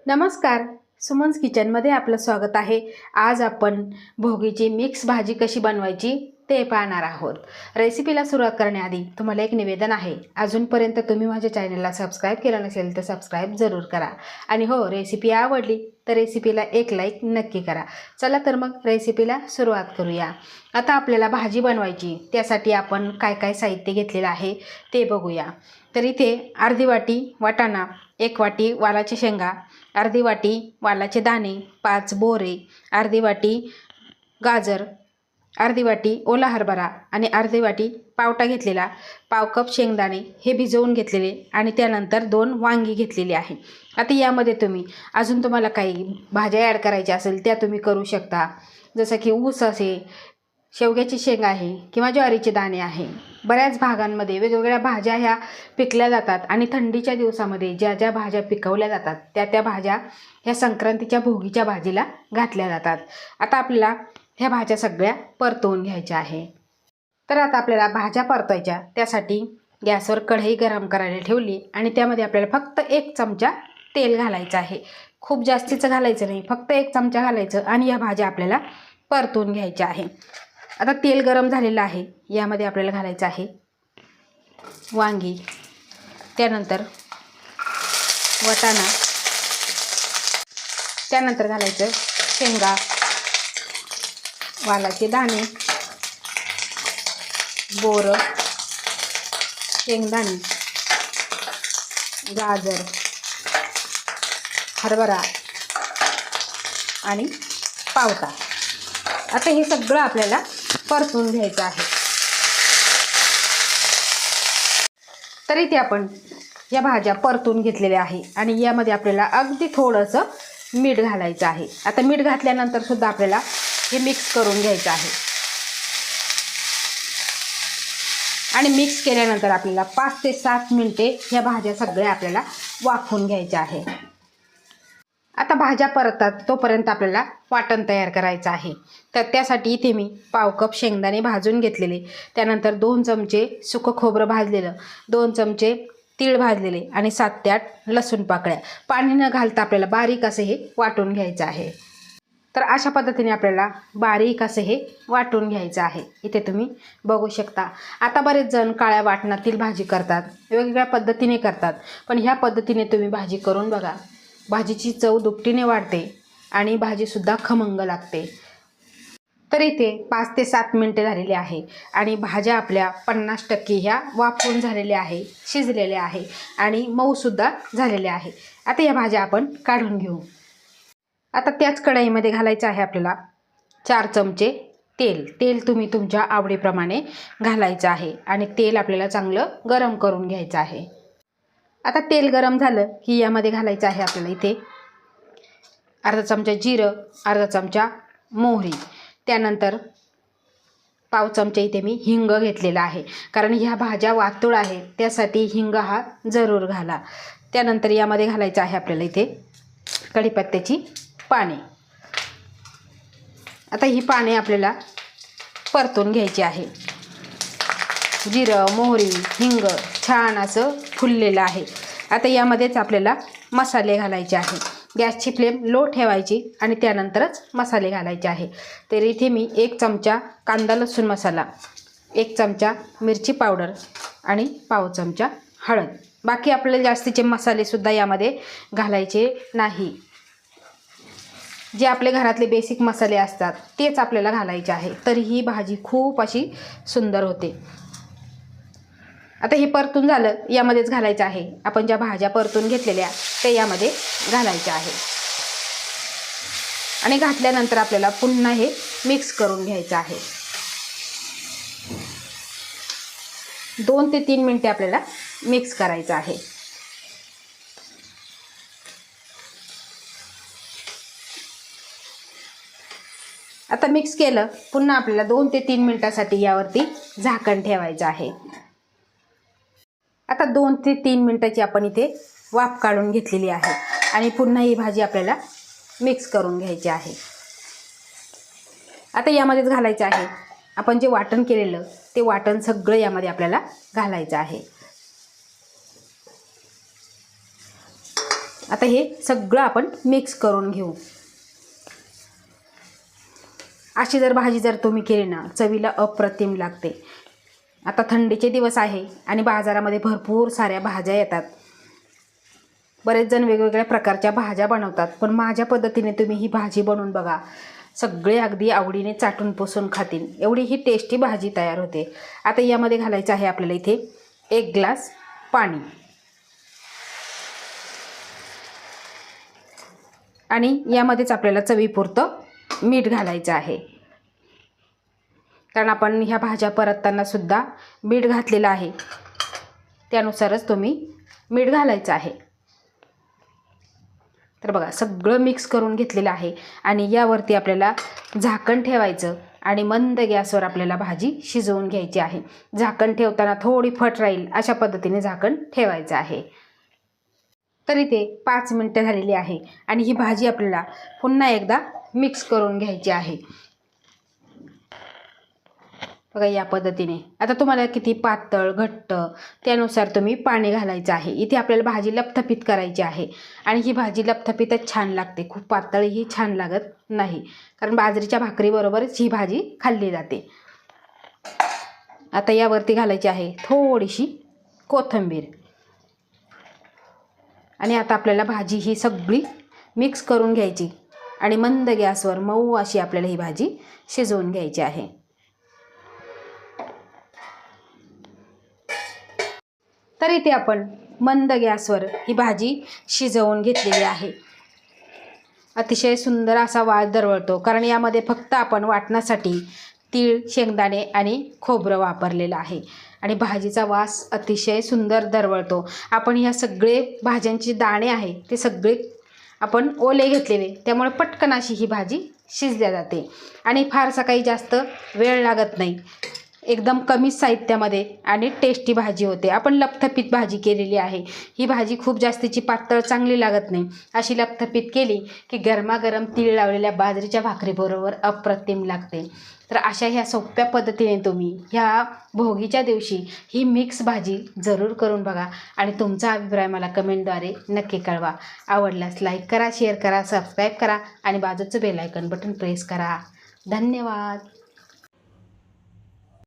नमस्कार, सुमन्स किचनमध्ये आपलं स्वागत आहे। आज आपण भोगीची मिक्स भाजी कशी बनवायची ते पाहणार आहोत। रेसिपीला सुरुवात करण्याआधी तुम्हाला एक निवेदन आहे। अजूनपर्यंत तुम्ही माझ्या चॅनलला सबस्क्राइब केलं नसेल तर सबस्क्राइब जरूर करा आणि हो, रेसिपी आवडली तर रेसिपीला एक लाईक नक्की करा। चला तर मग रेसिपीला सुरुवात करूया। आता आपल्याला भाजी बनवायची, त्यासाठी आपण काय काय साहित्य घेतलेलं आहे ते बघूया। तर इथे अर्धी वाटी वाटाणा, 1 वाटी वालाच्या शेंगा, अर्धी वाटी वालाचे दाणे, 5 बोरे, अर्धी वाटी गाजर, अर्धी वाटी ओला हरभरा आणि अर्धी वाटी पावटा घेतलेला, पाव कप शेंगदाणे हे भिजवून घेतलेले आणि त्यानंतर 2 वांगी घेतलेली आहे। आता यामध्ये अजून तुम्हाला काही भाज्या ॲड करायच्या असेल त्या तुम्ही करू शकता, जसं की ऊस असेल, शेवग्याची शेंग आहे किंवा ज्वारीचे दाणे आहे। बऱ्याच भागांमध्ये वेगवेगळ्या भाज्या ह्या पिकल्या जातात आणि थंडीच्या दिवसामध्ये ज्या ज्या भाज्या पिकवल्या जातात त्या भाज्या ह्या संक्रांतीच्या भोगीच्या भाजीला घातल्या जातात। आता आपल्याला ह्या भाज्या सगळ्या परतवून घ्यायच्या आहे। तर आता आपल्याला भाज्या परतायच्या, त्यासाठी गॅसवर कढई गरम करायला ठेवली आणि त्यामध्ये आपल्याला फक्त 1 चमचा तेल घालायचं आहे। खूप जास्तीचं घालायचं नाही, फक्त 1 चमचा घालायचं आणि या भाज्या आपल्याला परतवून घ्यायच्या आहे। आता तेल गरम झालेलं आहे, यामध्ये आपल्याला घालायचं आहे वांगी, त्यानंतर वाटाणा, त्यानंतर घालायचं शेंगा, वालाचे दाणे, बोरं, शेंगदाणे, गाजर, हरभरा आणि पावटा। आता हे सगळं आपल्याला परतून घ्यायचं आहे। तर इथे आपण या भाज्या परतून घेतलेल्या आहे आणि यामध्ये आपल्याला अगदी थोडंसं मीठ घालायचं आहे। आता मीठ घातल्यानंतर सुद्धा आपल्याला हे मिक्स करून घ्यायचं आहे आणि मिक्स केल्यानंतर आपल्याला 5 ते 7 मिनिटे ह्या भाज्या सगळ्या आपल्याला वाफवून घ्यायच्या आहे। आता भाज्या परततात तोपर्यंत आपल्याला वाटण तयार करायचं आहे। तर त्यासाठी इथे मी पाव कप शेंगदाणे भाजून घेतलेले, त्यानंतर 2 चमचे सुकं खोबरं भाजलेलं, 2 चमचे तीळ भाजलेले आणि 7 ते 8 लसूण पाकळ्या पाणी न घालता आपल्याला बारीक असे हे वाटून घ्यायचं आहे। तर अशा पद्धतीने आपल्याला बारीक असे हे वाटून घ्यायचं आहे। इथे तुम्ही बघू शकता। आता बरेच जण काळ्या वाटणातील भाजी करतात, वेगवेगळ्या पद्धतीने करतात, पण ह्या पद्धतीने तुम्ही भाजी करून बघा, भाजीची चव दुपटीने वाढते आणि भाजीसुद्धा खमंग लागते। तर इथे 5 ते 7 मिनिटे झालेली आहे आणि भाज्या आपल्या 50% ह्या वाफवून झालेल्या आहे, शिजलेल्या आहे आणि मऊसुद्धा झालेल्या आहे। आता या भाज्या आपण काढून घेऊ। आता त्याच कढईमध्ये घालायचं आहे आपल्याला 4 चमचे तेल तुम्ही तुमच्या आवडीप्रमाणे घालायचं आहे आणि तेल आपल्याला चांगलं गरम करून घ्यायचं आहे। आता तेल गरम झालं की यामध्ये घालायचं आहे आपल्याला इथे अर्धा चमचा जिरं, अर्धा चमचा मोहरी, त्यानंतर पाव चमचा इथे मी हिंग घेतलेला आहे, कारण ह्या भाज्या वातुळ आहे त्यासाठी हिंग हा जरूर घाला। त्यानंतर यामध्ये घालायचं आहे आपल्याला इथे कढीपत्त्याची पाने। आता ही पाने आपल्याला परतून घ्यायची आहे। जिरं, मोहरी, हिंग छान असं फुललेलं आहे। आता यामध्येच आपल्याला मसाले घालायचे आहे। गॅसची फ्लेम लो ठेवायची आणि त्यानंतरच मसाले घालायचे आहे। तर इथे मी 1 चमचा कांदा लसूण मसाला, 1 चमचा मिरची पावडर आणि पाव चमचा हळद, बाकी आपल्याला जास्तीचे मसालेसुद्धा यामध्ये घालायचे नाही। जे आपले घरातले बेसिक मसाले असतात तेच आपल्याला घालायचे आहे, तर ही भाजी खूप अशी सुंदर होते। आता हे परतून झालं, यामध्येच घालायचं आहे आपण ज्या भाज्या परतून घेतलेल्या ते यामध्ये घालायच्या आहे आणि घातल्यानंतर आपल्याला पुन्हा हे मिक्स करून घ्यायचं आहे। 2 ते 3 मिनिटे आपल्याला मिक्स करायचं आहे। आता मिक्स केलं, पुन्हा आपल्याला 2 ते 3 मिनिटासाठी यावरती झाकण ठेवायचं आहे। आता 2 ते 3 मिनिटाची आपण इथे वाफ काढून घेतलेली आहे आणि पुन्हा ही भाजी आपल्याला मिक्स करून घ्यायची आहे। आता यामध्येच घालायचं आहे आपण जे वाटण केलेलं ते वाटण सगळं यामध्ये आपल्याला घालायचं आहे। आता हे सगळं आपण मिक्स करून घेऊ. अशी जर भाजी जर तुम्ही केली ना, चवीला अप्रतिम लागते. आता थंडीचे दिवस आहे आणि बाजारामध्ये भरपूर साऱ्या भाज्या येतात. बरेच जण वेगवेगळ्या प्रकारच्या भाज्या बनवतात, पण माझ्या पद्धतीने तुम्ही ही भाजी बनवून बघा. सगळे अगदी आवडीने चाटून पुसून खातील, एवढी ही टेस्टी भाजी तयार होते. आता यामध्ये घालायचं आहे आपल्याला इथे 1 ग्लास पाणी आणि यामध्येच आपल्याला चवीपुरतं मीठ घालायचं आहे. कारण आपण ह्या भाज्या परतताना सुद्धा मीठ घातलेलं आहे, त्यानुसारच तुम्ही मीठ घालायचं आहे. तर बघा सगळं मिक्स करून घेतलेलं आहे आणि यावरती आपल्याला झाकण ठेवायचं आणि मंद गॅसवर आपल्याला भाजी शिजवून घ्यायची आहे. झाकण ठेवताना थोडी फट राहील अशा पद्धतीने झाकण ठेवायचं आहे. तर इथे 5 मिनिटं झालेली आहे आणि ही भाजी आपल्याला पुन्हा एकदा मिक्स करून घ्यायची आहे. बघा या पद्धतीने. आता तुम्हाला किती पातळ घट्ट त्यानुसार तुम्ही पाणी घालायचं आहे. इथे आपल्याला भाजी लपथपीत करायची आहे आणि ही भाजी लपथपीतच छान लागते, खूप पातळही छान लागत नाही, कारण बाजरीच्या भाकरीबरोबरच ही भाजी खाल्ली जाते. आता यावरती घालायची आहे थोडीशी कोथिंबीर आणि आता आपल्याला भाजी ही सगळी मिक्स करून घ्यायची आणि मंद गॅसवर मऊ अशी आपल्याला ही भाजी शिजवून घ्यायची आहे. तर इथे आपण मंद गॅसवर ही भाजी शिजवून घेतलेली आहे. अतिशय सुंदर असा वास दरवळतो, कारण यामध्ये फक्त आपण वाटण्यासाठी तीळ, शेंगदाणे आणि खोबरं वापरलेलं आहे आणि भाजीचा वास अतिशय सुंदर दरवळतो. आपण ह्या सगळे भाज्यांचे दाणे आहे ते सगळे आपण ओले घेतलेले, त्यामुळे पटकन अशी ही भाजी शिजल्या जाते आणि फारसा काही जास्त वेळ लागत नाही. एकदम कमी साहित्यामध्ये आणि टेस्टी भाजी होते. आपण लपथपीत भाजी केलेली आहे. ही भाजी खूप जास्तीची पातळ चांगली लागत नाही. अशी लपथपीत केली की गरमागरम तीळ लावलेल्या बाजरीच्या भाकरीबरोबर अप्रतिम लागते. तर अशा ह्या सोप्या पद्धतीने तुम्ही ह्या भोगीच्या दिवशी ही मिक्स भाजी जरूर करून बघा आणि तुमचा अभिप्राय मला कमेंटद्वारे नक्की कळवा. आवडल्यास लाईक करा, शेअर करा, सबस्क्राईब करा आणि बाजूचं बेल आयकॉन बटन प्रेस करा. धन्यवाद.